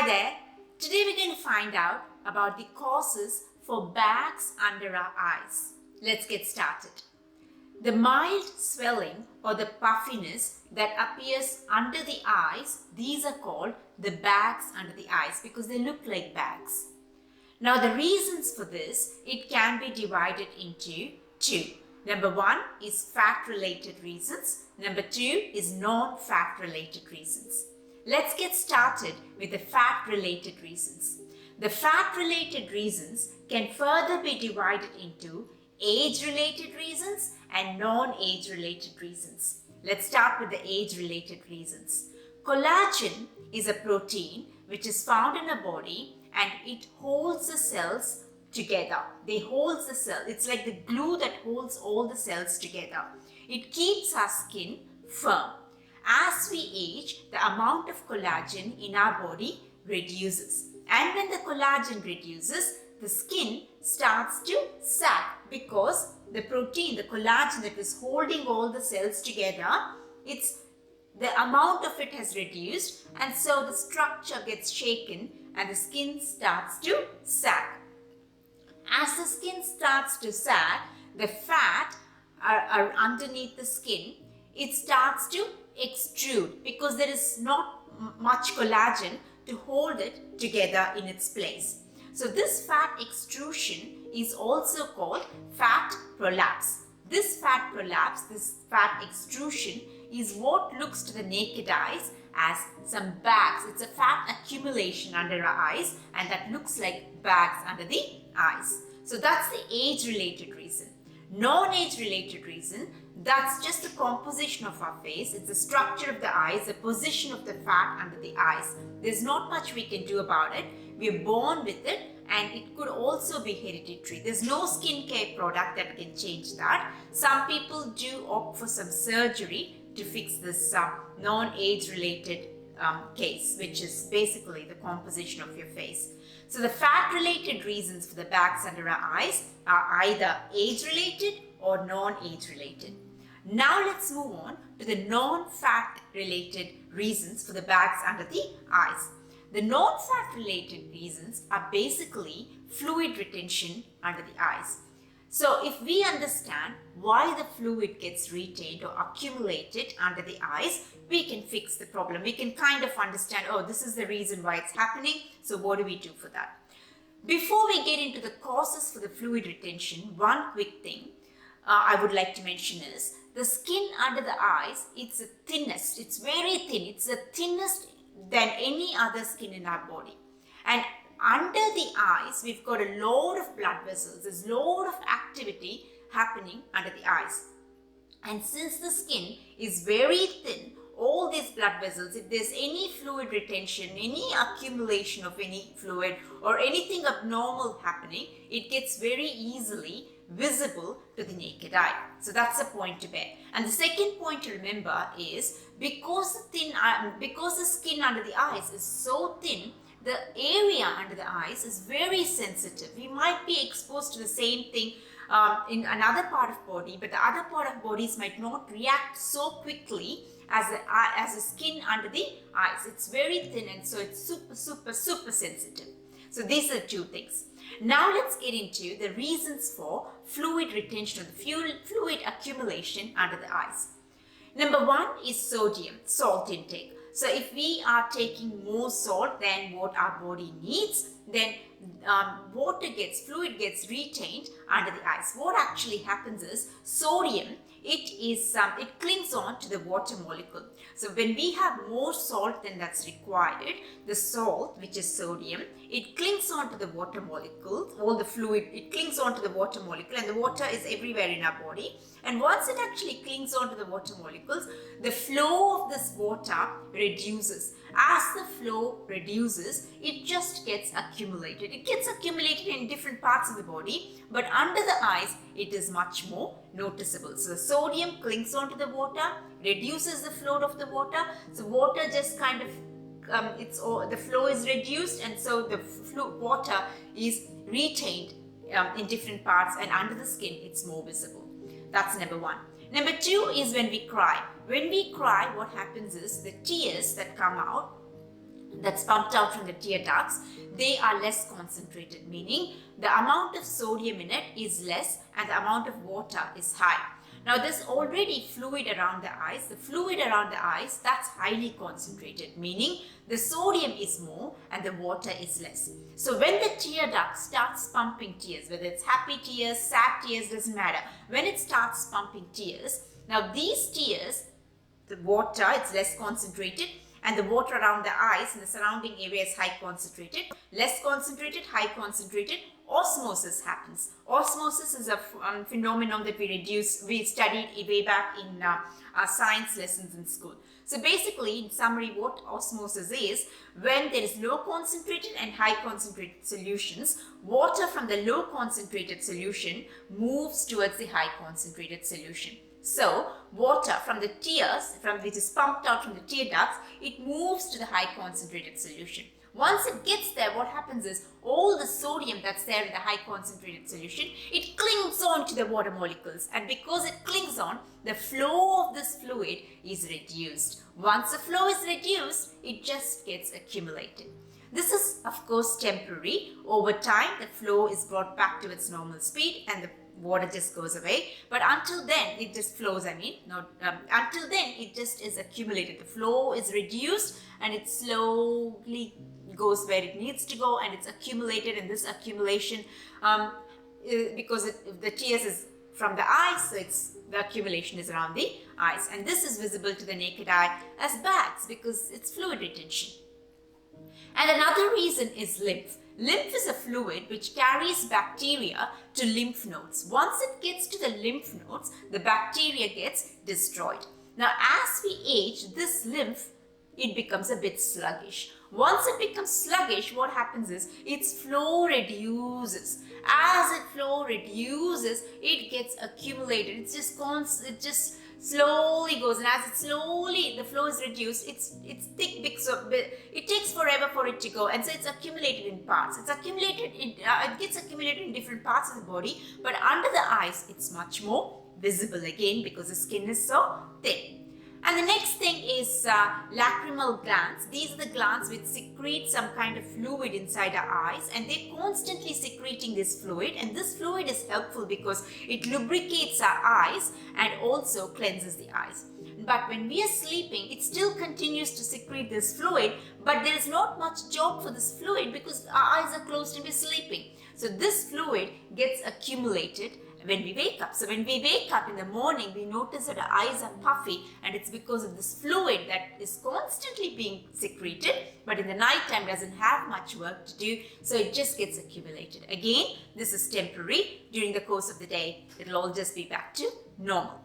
Hi there. Today we're going to find out about the causes for bags under our eyes. Let's get started. The mild swelling or the puffiness that appears under the eyes, these are called the bags under the eyes because they look like bags. Now the reasons for this, it can be divided into two. Number one is fat-related reasons. Number two is non-fat-related reasons. Let's get started with the fat-related reasons. The fat-related reasons can further be divided into age-related reasons and non-age-related reasons. Let's start with the age-related reasons. Collagen is a protein which is found in a body and it holds the cells together. They hold the cell. It's like the glue that holds all the cells together. It keeps our skin firm. As we age, the amount of collagen in our body reduces. And when the collagen reduces, the skin starts to sag because the protein, the collagen that is holding all the cells together, the amount of it has reduced and so the structure gets shaken and the skin starts to sag. As the skin starts to sag, the fat are underneath the skin, it starts to extrude because there is not much collagen to hold it together in its place. So this fat extrusion is also called fat prolapse. This fat prolapse, this fat extrusion is what looks to the naked eyes as some bags. It's a fat accumulation under our eyes and that looks like bags under the eyes. So that's the age-related reason. Non-age-related reason, that's just the composition of our face. It's the structure of the eyes, the position of the fat under the eyes. There's not much we can do about it. We're born with it and it could also be hereditary. There's no skincare product that can change that. Some people do opt for some surgery to fix this non-age related case, which is basically the composition of your face. So the fat-related reasons for the bags under our eyes are either age-related or non-age-related. Now let's move on to the non-fat-related reasons for the bags under the eyes. The non-fat-related reasons are basically fluid retention under the eyes. So if we understand why the fluid gets retained or accumulated under the eyes, we can fix the problem. We can kind of understand, oh, this is the reason why it's happening. So what do we do for that? Before we get into the causes for the fluid retention, one quick thing I would like to mention is the skin under the eyes, it's the thinnest. It's very thin. It's the thinnest than any other skin in our body. And under the eyes, we've got a lot of blood vessels. There's a lot of activity happening under the eyes. And since the skin is very thin, all these blood vessels, if there's any fluid retention, any accumulation of any fluid or anything abnormal happening, it gets very easily visible to the naked eye. So that's a point to bear. And the second point to remember is because the skin under the eyes is so thin, the area under the eyes is very sensitive. We might be exposed to the same thing in another part of body, but the other part of bodies might not react so quickly as the skin under the eyes. It's very thin and so it's super sensitive. So these are two things. Now let's get into the reasons for fluid retention or the fluid accumulation under the eyes. Number one is sodium, salt intake. So if we are taking more salt than what our body needs, then fluid gets retained under the eyes. What actually happens is sodium, it clings on to the water molecule. So when we have more salt than that's required, the salt, which is sodium, it clings on to the water molecule, all the fluid, it clings on to the water molecule and the water is everywhere in our body. And once it actually clings onto the water molecules, the flow of this water reduces. As the flow reduces, it just gets accumulated. It gets accumulated in different parts of the body, but under the eyes, it is much more noticeable. So the sodium clings onto the water, reduces the flow of the water. So water just kind of, the flow is reduced and so the water is retained in different parts and under the skin, it's more visible. That's number one. Number two is when we cry. When we cry, what happens is the tears that come out that's pumped out from the tear ducts, they are less concentrated, meaning the amount of sodium in it is less and the amount of water is high. Now there's already fluid around the eyes. The fluid around the eyes, that's highly concentrated, meaning the sodium is more and the water is less. So when the tear duct starts pumping tears, whether it's happy tears, sad tears, doesn't matter. When it starts pumping tears, now these tears, the water, it's less concentrated, and the water around the eyes and the surrounding area is high concentrated. Less concentrated, high concentrated, osmosis happens. Osmosis is a phenomenon that we studied way back in our science lessons in school. So basically, in summary, what osmosis is, when there is low concentrated and high concentrated solutions, water from the low concentrated solution moves towards the high concentrated solution. So water from the tears, which is pumped out from the tear ducts, it moves to the high concentrated solution. Once it gets there, what happens is all the sodium that's there in the high concentrated solution, it clings on to the water molecules, and because it clings on, the flow of this fluid is reduced. Once the flow is reduced, it just gets accumulated. This is of course temporary. Over time, the flow is brought back to its normal speed and the water just goes away, but until then it just flows, until then it just is accumulated. The flow is reduced and it slowly goes where it needs to go, and it's accumulated, and this accumulation because the tears is from the eyes, so the accumulation is around the eyes, and this is visible to the naked eye as bags because it's fluid retention. And another reason is lymph. Lymph is a fluid which carries bacteria to lymph nodes. Once it gets to the lymph nodes, the bacteria gets destroyed. Now, as we age, this lymph, it becomes a bit sluggish. Once it becomes sluggish, what happens is its flow reduces. As its flow reduces, it gets accumulated. It just slowly goes, and as the flow is reduced, it's thick, big, so it takes forever for it to go, and so it's accumulated in parts. It gets accumulated in different parts of the body, but under the eyes, it's much more visible again because the skin is so thin. And the next thing is lacrimal glands. These are the glands which secrete some kind of fluid inside our eyes, and they're constantly secreting this fluid, and this fluid is helpful because it lubricates our eyes and also cleanses the eyes. But when we are sleeping, it still continues to secrete this fluid, but there is not much job for this fluid because our eyes are closed and we're sleeping. So this fluid gets accumulated when we wake up. So when we wake up in the morning, we notice that our eyes are puffy, and it's because of this fluid that is constantly being secreted, but in the night time doesn't have much work to do, so it just gets accumulated. Again, this is temporary. During the course of the day, it'll all just be back to normal.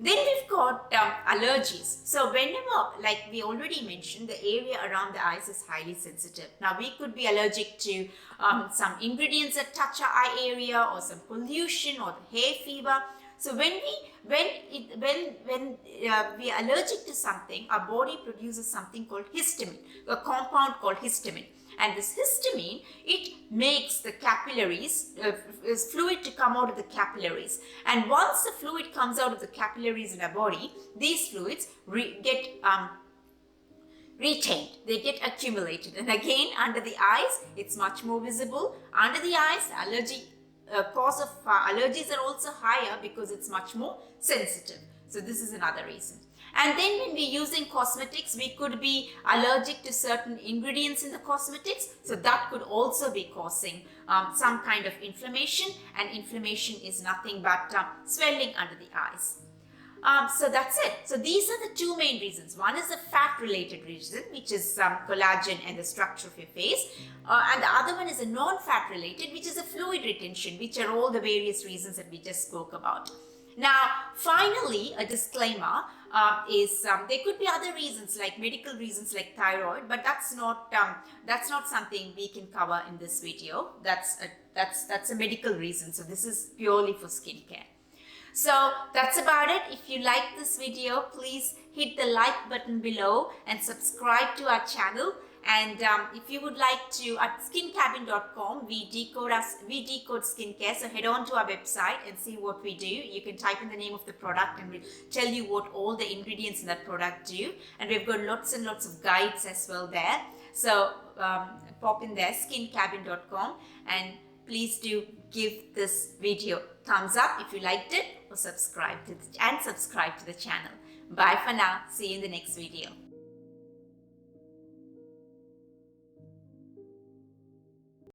Then we've got allergies. So whenever, like we already mentioned, the area around the eyes is highly sensitive. Now we could be allergic to some ingredients that touch our eye area, or some pollution, or the hay fever. So when we are allergic to something, our body produces something called histamine, a compound called histamine. And this histamine, it makes the capillaries, fluid to come out of the capillaries. And once the fluid comes out of the capillaries in our body, these fluids get retained, they get accumulated. And again, under the eyes, it's much more visible. Under the eyes, cause of allergies are also higher because it's much more sensitive. So this is another reason. And then when we're using cosmetics, we could be allergic to certain ingredients in the cosmetics. So that could also be causing some kind of inflammation, and inflammation is nothing but swelling under the eyes. So that's it. So these are the two main reasons. One is the fat-related reason, which is collagen and the structure of your face. And the other one is a non-fat related, which is a fluid retention, which are all the various reasons that we just spoke about. Now, finally, a disclaimer is there could be other reasons, like medical reasons like thyroid, but that's not something we can cover in this video. That's a medical reason. So this is purely for skincare. So that's about it. If you like this video, please hit the like button below and subscribe to our channel. And if you would like to, at skincabin.com, we decode skincare. So head on to our website and see what we do. You can type in the name of the product and we'll tell you what all the ingredients in that product do. And we've got lots and lots of guides as well there. So pop in there, skincabin.com, and please do give this video thumbs up if you liked it, or subscribe to the channel. Bye for now. See you in the next video.